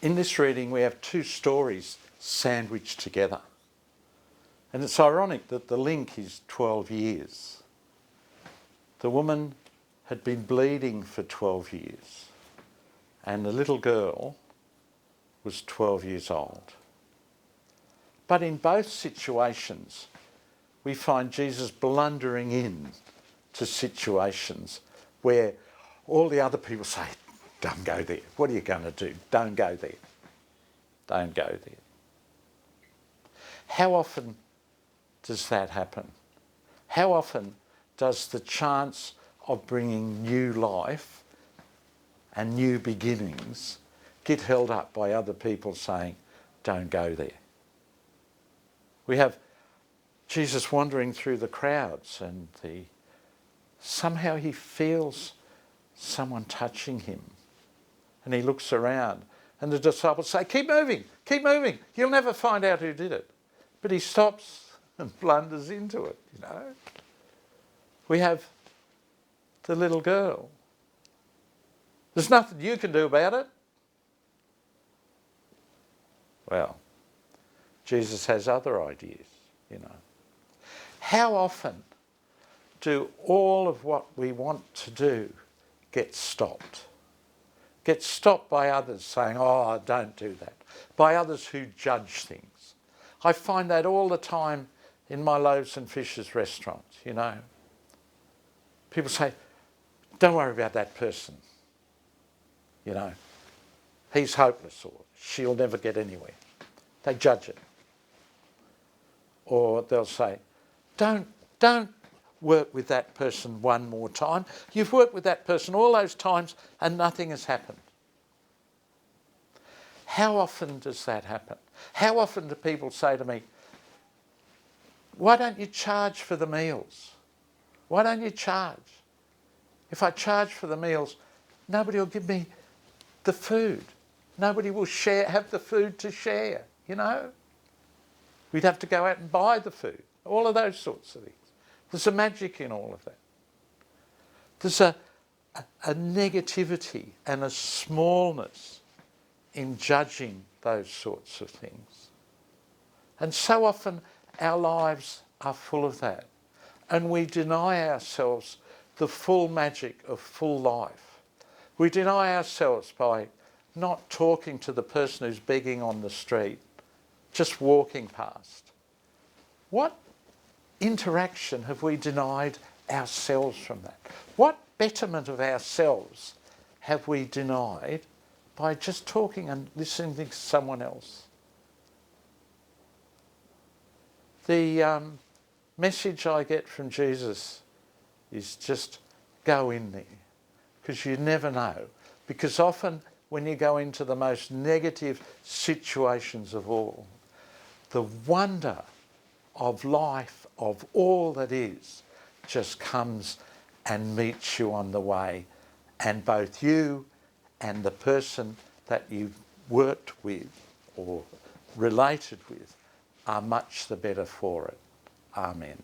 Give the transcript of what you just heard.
In this reading, we have two stories sandwiched together. And it's ironic that the link is 12 years. The woman had been bleeding for 12 years, and the little girl was 12 years old. But in both situations, we find Jesus blundering in to situations where all the other people say, don't go there. What are you going to do? Don't go there. Don't go there. How often does that happen? How often does the chance of bringing new life and new beginnings get held up by other people saying, don't go there? We have Jesus wandering through the crowds, and somehow he feels someone touching him. And he looks around, and the disciples say, keep moving, you'll never find out who did it. But he stops and blunders into it, you know. We have the little girl. There's nothing you can do about it. Well, Jesus has other ideas, you know. How often do all of what we want to do get stopped? Get stopped by others saying, oh, don't do that. By others who judge things. I find that all the time in my Loaves and Fishes restaurants, you know. People say, don't worry about that person. You know, he's hopeless, or she'll never get anywhere. They judge it. Or they'll say, don't work with that person one more time. You've worked with that person all those times and nothing has happened. How often does that happen? How often do people say to me, why don't you charge for the meals? Why don't you charge? If I charge for the meals, nobody will give me the food. Nobody will have the food to share, you know. We'd have to go out and buy the food. All of those sorts of things. There's a magic in all of that. There's a negativity and a smallness in judging those sorts of things. And so often our lives are full of that. And we deny ourselves the full magic of full life. We deny ourselves by not talking to the person who's begging on the street, just walking past. What interaction have we denied ourselves from that? What betterment of ourselves have we denied by just talking and listening to someone else? The message I get from Jesus is just go in there, because you never know. Because often when you go into the most negative situations of all, the wonder of life, of all that is, just comes and meets you on the way. And both you and the person that you've worked with or related with are much the better for it. Amen.